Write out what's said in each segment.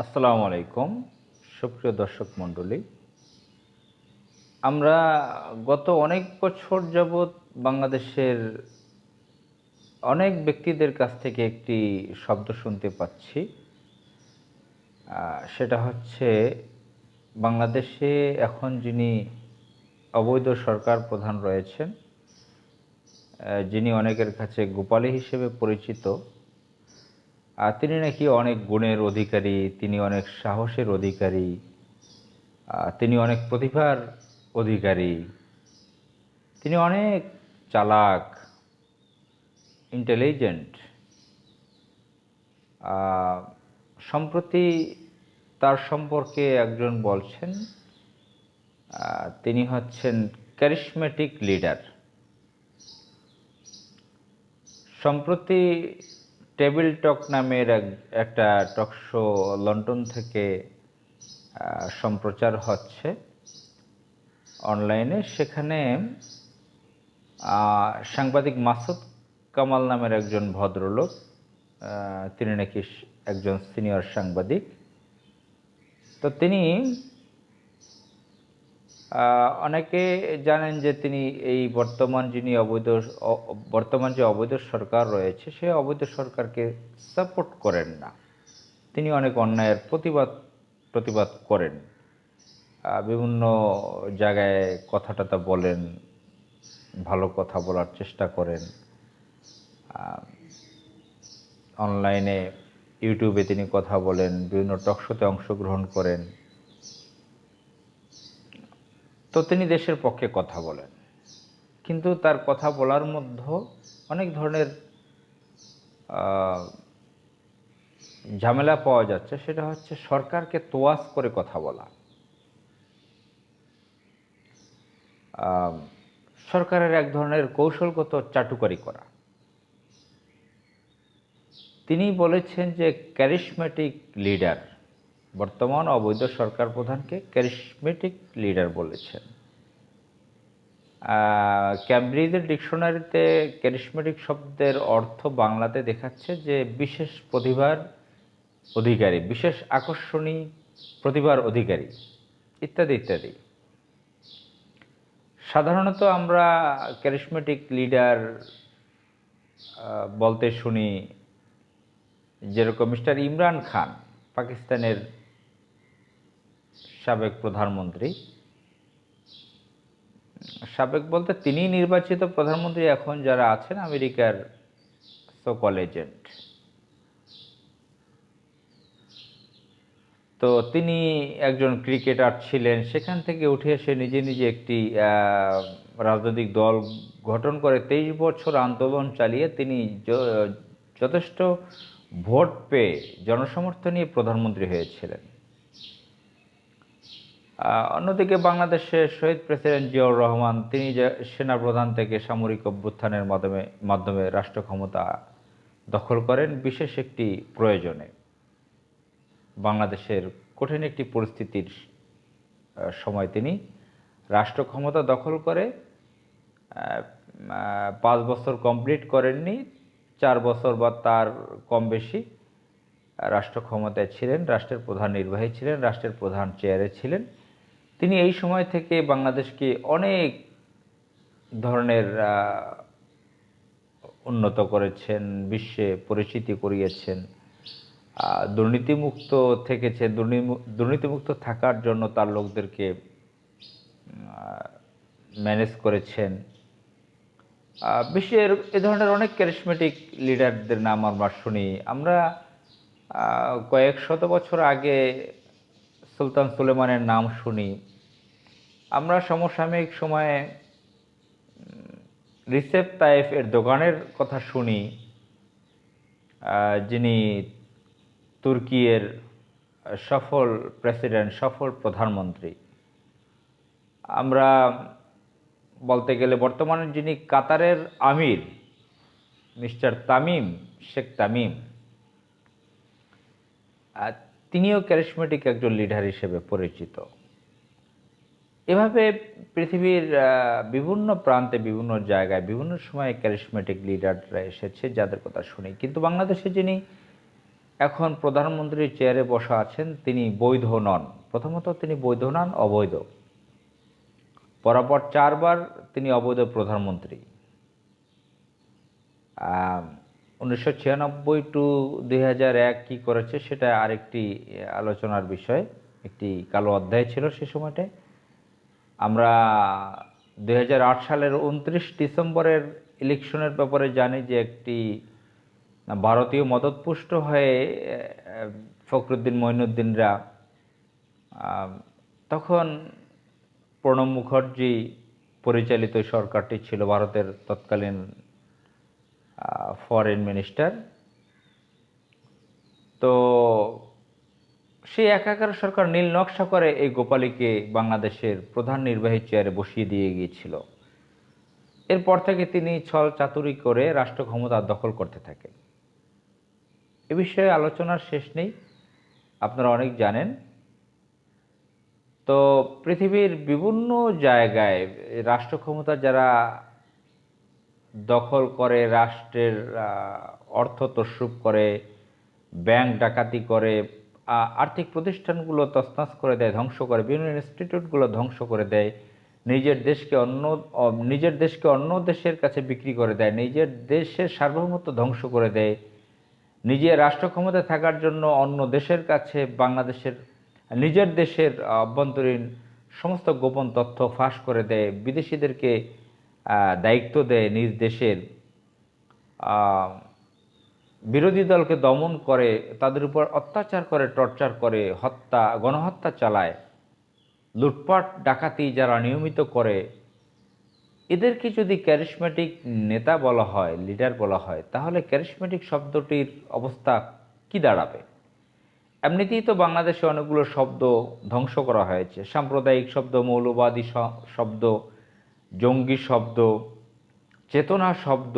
আসসালামু আলাইকুম সুপ্রিয় দর্শক মণ্ডলী। আমরা গত অনেক বছর যাবৎ বাংলাদেশের অনেক ব্যক্তিদের কাছ থেকে একটি শব্দ শুনতে পাচ্ছি। সেটা হচ্ছে বাংলাদেশে এখন যিনি অবৈধ সরকার প্রধান রয়েছেন, যিনি অনেকের কাছে গোপালী হিসেবে পরিচিত, তিনি নাকি অনেক গুণের অধিকারী, তিনি অনেক সাহসের অধিকারী, তিনি অনেক প্রতিভার অধিকারী, তিনি অনেক চালাক, ইন্টেলিজেন্ট। সম্প্রতি তার সম্পর্কে একজন বলছেন তিনি হচ্ছেন ক্যারিশমেটিক লিডার। সম্প্রতি টেবিল টক নামের একটা টক শো লন্ডন থেকে সম্প্রচার হচ্ছে অনলাইনে। সেখানে সাংবাদিক মাসুদ কামাল নামের একজন ভদ্রলোক, তিনি নাকি একজন সিনিয়র সাংবাদিক। তো তিনি অনেকে জানেন যে তিনি এই বর্তমান যে অবৈধ সরকার রয়েছে সে অবৈধ সরকারকে সাপোর্ট করেন না। তিনি অনেক অন্যায়ের প্রতিবাদ করেন, বিভিন্ন জায়গায় কথা টথা বলেন, ভালো কথা বলার চেষ্টা করেন। অনলাইনে ইউটিউবে তিনি কথা বলেন, বিভিন্ন টকশোতে অংশগ্রহণ করেন। তো তিনি দেশের পক্ষে কথা বলেন, কিন্তু তার কথা বলার মধ্যে অনেক ধরনের ঝামেলা পাওয়া যাচ্ছে। সেটা হচ্ছে সরকারকে তোয়াজ করে কথা বলা, সরকারের এক ধরনের কৌশলগত চাটুকারি করা। তিনি বলেছেন যে ক্যারিশমেটিক লিডার, বর্তমান অবৈধ সরকার প্রধানকে ক্যারিশমেটিক লিডার বলেছেন। ক্যামব্রিজের ডিকশনারিতে ক্যারিশমেটিক শব্দের অর্থ বাংলাতে দেখাচ্ছে যে বিশেষ প্রতিভার অধিকারী, বিশেষ আকর্ষণীয় প্রতিভার অধিকারী, ইত্যাদি ইত্যাদি। সাধারণত আমরা ক্যারিশমেটিক লিডার বলতে শুনি যেরকম মিস্টার ইমরান খান, পাকিস্তানের সাবেক প্রধানমন্ত্রী। সাবেক বলতে তিনি নির্বাচিত প্রধানমন্ত্রী, এখন যারা আছেন আমেরিকার সো-কল এজেন্ট। তো তিনি একজন ক্রিকেটার ছিলেন, সেখান থেকে উঠে এসে নিজে নিজে একটি রাজনৈতিক দল গঠন করে 23 বছর আন্দোলন চালিয়ে তিনি যথেষ্ট ভোট পেয়ে জনসমর্থন নিয়ে প্রধানমন্ত্রী হয়েছিলেন। অন্যদিকে বাংলাদেশের শহীদ প্রেসিডেন্ট জিয়াউর রহমান, তিনি সেনাপ্রধান থেকে সামরিক অভ্যুত্থানের মাধ্যমে রাষ্ট্র ক্ষমতা দখল করেন বিশেষ একটি প্রয়োজনে। বাংলাদেশের কঠিন একটি পরিস্থিতির সময় তিনি রাষ্ট্র ক্ষমতা দখল করে 5 বছর কমপ্লিট করেননি, 4 বছর বা তার কম বেশি রাষ্ট্র ক্ষমতায় ছিলেন, রাষ্ট্রের প্রধান নির্বাহী ছিলেন, রাষ্ট্রের প্রধান চেয়ারে ছিলেন। তিনি এই সময় থেকে বাংলাদেশকে অনেক ধরনের উন্নত করেছেন, বিশ্বে পরিচিতি করিয়েছেন, দুর্নীতিমুক্ত থেকেছে। দুর্নীতিমুক্ত থাকার জন্য তার লোকদেরকে ম্যানেজ করেছেন। বিশ্বের এ ধরনের অনেক ক্যারিশমেটিক লিডারদের নাম আমরা শুনি। আমরা কয়েক শত বছর আগে সুলতান সুলেমানের নাম শুনি। আমরা সমসাময়িক সময়ে রিসেপ তাইফ এরদোগানের কথা শুনি, যিনি তুর্কির সফল প্রেসিডেন্ট, সফল প্রধানমন্ত্রী। আমরা বলতে গেলে বর্তমানে যিনি কাতারের আমির, মিস্টার শেখ তামিম, তিনিও ক্যারিশমেটিক একজন লিডার হিসেবে পরিচিত। এভাবে পৃথিবীর বিভিন্ন প্রান্তে, বিভিন্ন জায়গায়, বিভিন্ন সময়ে ক্যারিশমেটিক লিডাররা এসেছে যাদের কথা শুনি। কিন্তু বাংলাদেশে যিনি এখন প্রধানমন্ত্রীর চেয়ারে বসা আছেন, তিনি বৈধ নন। প্রথমত তিনি বৈধ নন, অবৈধ। পরপর 4 বার তিনি অবৈধ প্রধানমন্ত্রী। 1996 টু 2001 কি করেছে সেটা আরেকটি আলোচনার বিষয়, একটি কালো অধ্যায় ছিল সে সময়টায়। আমরা 2008 সালের 29 ডিসেম্বরের ইলেকশনের ব্যাপারে জানি যে একটি ভারতীয় মদতপুষ্ট হয়ে ফখরুদ্দিন মঈনুদ্দিনরা, তখন প্রণব মুখার্জি পরিচালিত সরকারটি ছিল ভারতের তৎকালীন ফরেন মিনিস্টার। তো সেই একাকার সরকার নীল নকশা করে এই গোপালীকে বাংলাদেশের প্রধান নির্বাহী চেয়ারে বসিয়ে দিয়ে গিয়েছিল। এরপর থেকে তিনি ছল চাতুরি করে রাষ্ট্র ক্ষমতা দখল করতে থাকেন। এ বিষয়ে আলোচনার শেষ নেই, আপনারা অনেক জানেন। তো পৃথিবীর বিভিন্ন জায়গায় রাষ্ট্র ক্ষমতা যারা দখল করে, রাষ্ট্রের অর্থ তছরূপ করে, ব্যাংক ডাকাতি করে, আর্থিক প্রতিষ্ঠানগুলো তছনছ করে দেয়, ধ্বংস করে, বিভিন্ন ইনস্টিটিউটগুলো ধ্বংস করে দেয়, নিজের দেশকে অন্য দেশের কাছে বিক্রি করে দেয়, নিজের দেশের সার্বভৌমত্ব ধ্বংস করে দেয়, নিজের রাষ্ট্র ক্ষমতায় থাকার জন্য অন্য দেশের কাছে বাংলাদেশের নিজের দেশের অভ্যন্তরীণ সমস্ত গোপন তথ্য ফাঁস করে দেয়, বিদেশিদেরকে দায়িত্ব দেয়, নিজ দেশের বিরোধী দলকে দমন করে, তাদের উপর অত্যাচার করে, টর্চার করে, গণহত্যা চালায়, লুটপাট ডাকাতি যারা নিয়মিত করে, এদেরকে যদি ক্যারিসমেটিক নেতা বলা হয়, লিডার বলা হয়, তাহলে ক্যারিসমেটিক শব্দটির অবস্থা কি দাঁড়াবে? এমনিতেই তো বাংলাদেশে অনেকগুলো শব্দ ধ্বংস করা হয়েছে, সাম্প্রদায়িক শব্দ, মৌলবাদী শব্দ, জঙ্গি শব্দ, চেতনা শব্দ,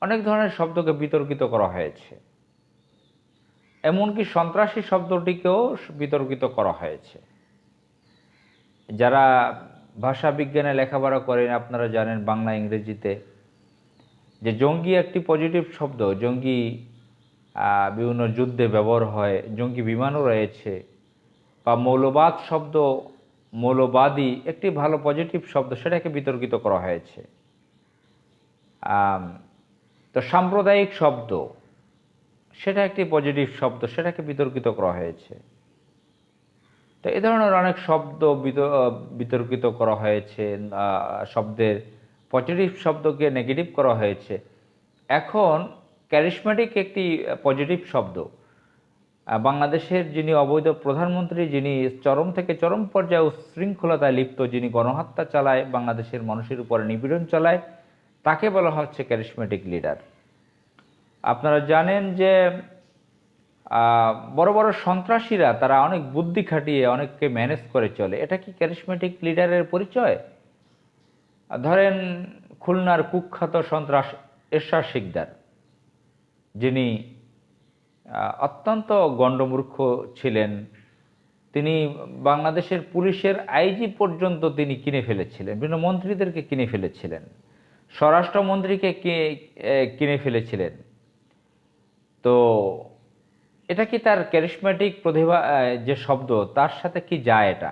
অনেক ধরনের শব্দকে বিতর্কিত করা হয়েছে। এমনকি সন্ত্রাসী শব্দটিকেও বিতর্কিত করা হয়েছে। যারা ভাষা বিজ্ঞানে লেখাপড়া করেন আপনারা জানেন বাংলা ইংরেজিতে যে জঙ্গি একটি পজিটিভ শব্দ, জঙ্গি বিভিন্ন যুদ্ধে ব্যবহার হয়, জঙ্গি বিমানও রয়েছে। বা মৌলবাদ শব্দ, মৌলবাদী একটি ভালো পজিটিভ শব্দ, সেটাকে বিতর্কিত করা হয়েছে। তো সাম্প্রদায়িক শব্দ সেটা একটি পজিটিভ শব্দ, সেটাকে বিতর্কিত করা হয়েছে। তো এ ধরনের অনেক শব্দ বিতর্কিত করা হয়েছে, শব্দের পজিটিভ শব্দকে নেগেটিভ করা হয়েছে। এখন ক্যারিসমেটিক একটি পজিটিভ শব্দ। বাংলাদেশের যিনি অবৈধ প্রধানমন্ত্রী, যিনি চরম থেকে চরম পর্যায়ে উচ্ছৃঙ্খলতায় লিপ্ত, যিনি গণহত্যা চালায়, বাংলাদেশের মানুষের উপরে নিপীড়ন চালায়, তাকে বলা হচ্ছে ক্যারিসমেটিক লিডার। আপনারা জানেন যে বড় বড় সন্ত্রাসীরা তারা অনেক বুদ্ধি খাটিয়ে অনেককে ম্যানেজ করে চলে, এটা কি ক্যারিসমেটিক লিডারের পরিচয়? ধরেন খুলনার কুখ্যাত সন্ত্রাস এরশাদ শিকদার, যিনি অত্যন্ত গণ্ডমূর্খ ছিলেন। তিনি বাংলাদেশের পুলিশের আইজি পর্যন্ত তিনি কিনে ফেলেছিলেন, বিভিন্ন মন্ত্রীদেরকে কিনে ফেলেছিলেন, স্বরাষ্ট্রমন্ত্রীকে কিনে ফেলেছিলেন। তো এটা কি তার ক্যারিসমেটিক প্রতিভা যে শব্দ, তার সাথে কি যায়? এটা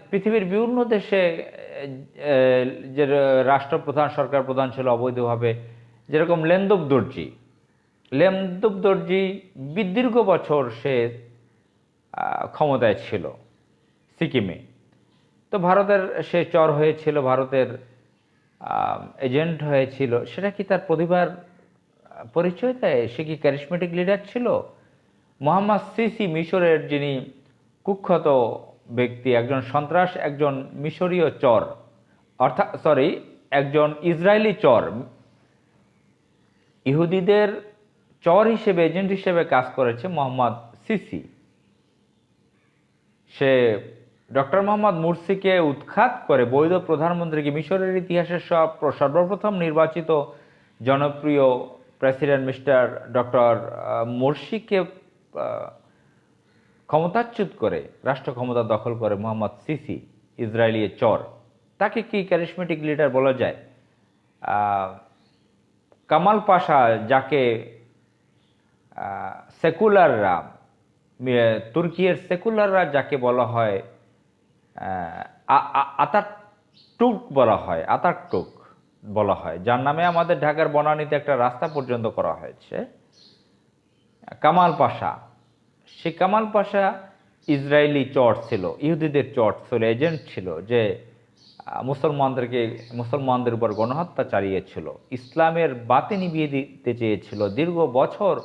পৃথিবীর বিভিন্ন দেশে যে রাষ্ট্রপ্রধান, সরকার প্রধান ছিল অবৈধভাবে, যেরকম লেন্দুব দর্জি দীর্ঘ বছর সে ক্ষমতায় ছিল সিকিমে। তো ভারতের সে চর হয়েছিল, ভারতের এজেন্ট হয়েছিল, সেটা কি তার প্রতিভার পরিচয় দেয়? সে কি ক্যারিসমেটিক লিডার ছিল? মোহাম্মদ সিসি, মিশরের যিনি কুখ্যাত ব্যক্তি, একজন সন্ত্রাস, একজন মিশরীয় চর, একজন ইসরায়েলি চর, ইহুদিদের চর হিসেবে, এজেন্ট হিসেবে কাজ করেছে মোহাম্মদ সিসি। সে ডক্টর মোহাম্মদ মুরসিকে উৎখাত করে বৈধ প্রধানমন্ত্রীকে, মিশরের ইতিহাসের সর্বপ্রথম নির্বাচিত জনপ্রিয় প্রেসিডেন্ট মিস্টার ডক্টর মুরসিকে ক্ষমতাচ্যুত করে রাষ্ট্র ক্ষমতা দখল করে মোহাম্মদ সিসি, ইসরায়েলি চর। তাকে কি ক্যারিসমেটিক লিডার বলা যায়? কামাল পাশা, যাকে সেকুলাররা, তুর্কির সেকুলাররা যাকে বলা হয় আতাতুর্ক বলা হয়, আতাতুর্ক বলা হয়, যার নামে আমাদের ঢাকার বনানীতে একটা রাস্তা পর্যন্ত করা হয়েছে, কামাল পাশা। সে কামাল পাশা ইসরায়েলি চর্চ ছিল, ইহুদিদের চর্চ ছিল, এজেন্ট ছিল, যে মুসলমানদের উপর গণহত্যা চালিয়েছিল, ইসলামের বাতি নিভিয়ে দিতে চেয়েছিল। দীর্ঘ বছর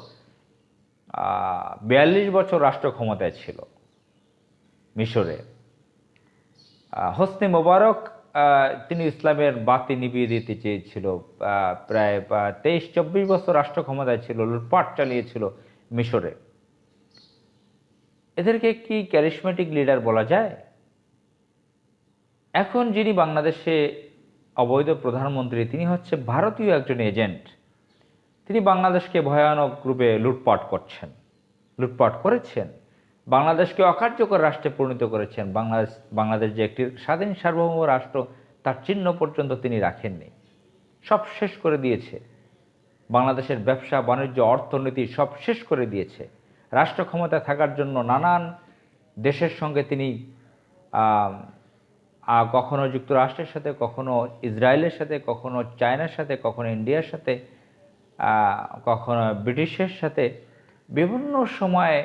42 বছর রাষ্ট্র ক্ষমতায় ছিল মিশরে। হোসনি মোবারক, তিনি ইসলামের বাতি নিভিয়ে দিতে চেয়েছিল, প্রায় 23-24 বছর রাষ্ট্র ক্ষমতায় ছিল, লুটপাট চালিয়েছিল মিশরে। এদেরকে কি ক্যারিসমেটিক লিডার বলা যায়? এখন যিনি বাংলাদেশে অবৈধ প্রধানমন্ত্রী, তিনি হচ্ছে ভারতীয় একজন এজেন্ট। তিনি বাংলাদেশকে ভয়ানক রূপে লুটপাট করেছেন, বাংলাদেশকে অকার্যকর রাষ্ট্রে পরিণত করেছেন। বাংলাদেশ যে একটি স্বাধীন সার্বভৌম রাষ্ট্র, তার চিহ্ন পর্যন্ত তিনি রাখেননি, সব শেষ করে দিয়েছে। বাংলাদেশের ব্যবসা বাণিজ্য অর্থনীতি সব শেষ করে দিয়েছে। রাষ্ট্র ক্ষমতায় থাকার জন্য নানান দেশের সঙ্গে তিনি কখনো যুক্তরাষ্ট্রের সাথে, কখনো ইসরায়েলের সাথে, কখনো চায়নার সাথে, কখনো ইন্ডিয়ার সাথে, কখনো ব্রিটিশের সাথে বিভিন্ন সময়ে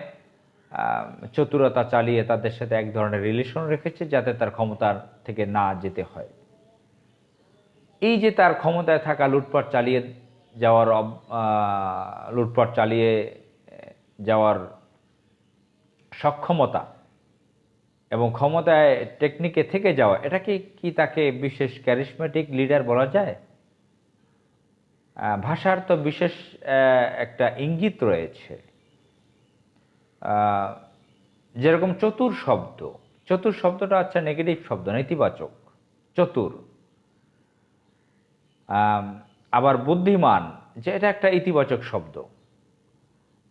চতুরতা চালিয়ে তাদের সাথে এক ধরনের রিলেশন রেখেছে, যাতে তার ক্ষমতার থেকে না যেতে হয়। এই যে তার ক্ষমতায় থাকা লুটপাট চালিয়ে যাওয়ার সক্ষমতা এবং ক্ষমতায় টেকনিকে থেকে যাওয়া, এটাকে কি তাকে বিশেষ ক্যারিসমেটিক লিডার বলা যায়? ভাষার তো বিশেষ একটা ইঙ্গিত রয়েছে। যেরকম চতুর শব্দটা হচ্ছে নেগেটিভ শব্দ, নেতিবাচক। চতুর। আবার বুদ্ধিমান, যে এটা একটা ইতিবাচক শব্দ।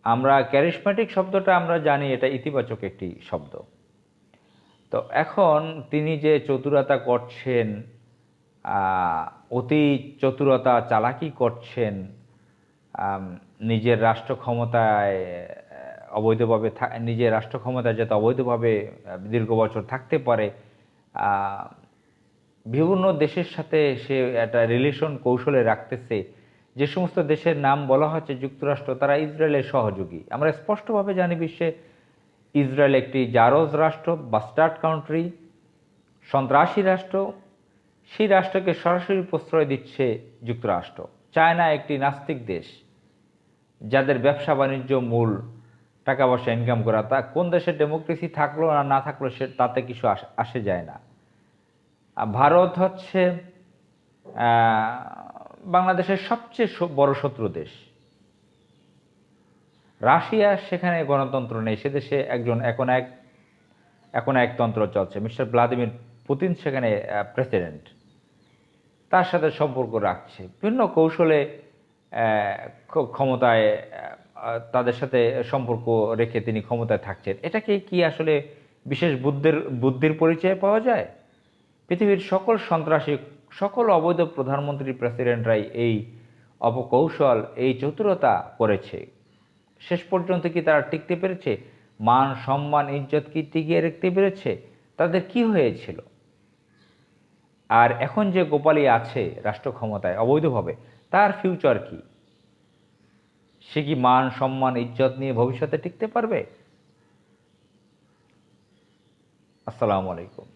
আমরা ক্যারিসমেটিক শব্দটা আমরা জানি এটা ইতিবাচক একটি শব্দ। তো এখন তিনি যে চতুরতা করছেন, অতি চতুরতা চালাকি করছেন, নিজের রাষ্ট্র ক্ষমতায় যাতে অবৈধভাবে দীর্ঘ বছর থাকতে পারে, বিভিন্ন দেশের সাথে সে একটা রিলেশন কৌশলে রাখতেছে। যে সমস্ত দেশের নাম বলা হচ্ছে যুক্তরাষ্ট্র, তারা ইসরায়েলের সহযোগী। আমরা স্পষ্টভাবে জানি বিশ্বে ইসরায়েল একটি জারজ রাষ্ট্র, বাস্টার্ড কান্ট্রি, সন্ত্রাসী রাষ্ট্র। সেই রাষ্ট্রকে সরাসরি প্রশ্রয় দিচ্ছে যুক্তরাষ্ট্র। চায়না একটি নাস্তিক দেশ, যাদের ব্যবসা বাণিজ্য মূল টাকা পয়সা ইনকাম করা। তা কোন দেশের ডেমোক্রেসি থাকলো আর না থাকলো তাতে কিছু আসে যায় না। ভারত হচ্ছে বাংলাদেশের সবচেয়ে বড় শত্রু দেশ। রাশিয়া, সেখানে গণতন্ত্র নেই, সে দেশে এখন একতন্ত্র চলছে। মিস্টার ভ্লাদিমির পুতিন সেখানে প্রেসিডেন্ট, তার সাথে সম্পর্ক রাখছে বিভিন্ন কৌশলে, ক্ষমতায় তাদের সাথে সম্পর্ক রেখে তিনি ক্ষমতায় থাকছেন। এটাকে কি আসলে বিশেষ বুদ্ধির পরিচয় পাওয়া যায়? পৃথিবীর সকল সন্ত্রাসী, সকল অবৈধ প্রধানমন্ত্রী, প্রেসিডেন্টরাই এই অপকৌশল, এই চতুরতা করেছে। শেষ পর্যন্ত কি তারা টিকতে পেরেছে? মান, সম্মান, ইজ্জত কি টিকিয়ে রাখতে পেরেছে? তাদের কি হয়েছিল? আর এখন যে গোপালী আছে রাষ্ট্র ক্ষমতায় অবৈধভাবে, তার ফিউচার কি? সে কি মান, সম্মান, ইজ্জত নিয়ে ভবিষ্যতে টিকতে পারবে? আসসালামু আলাইকুম।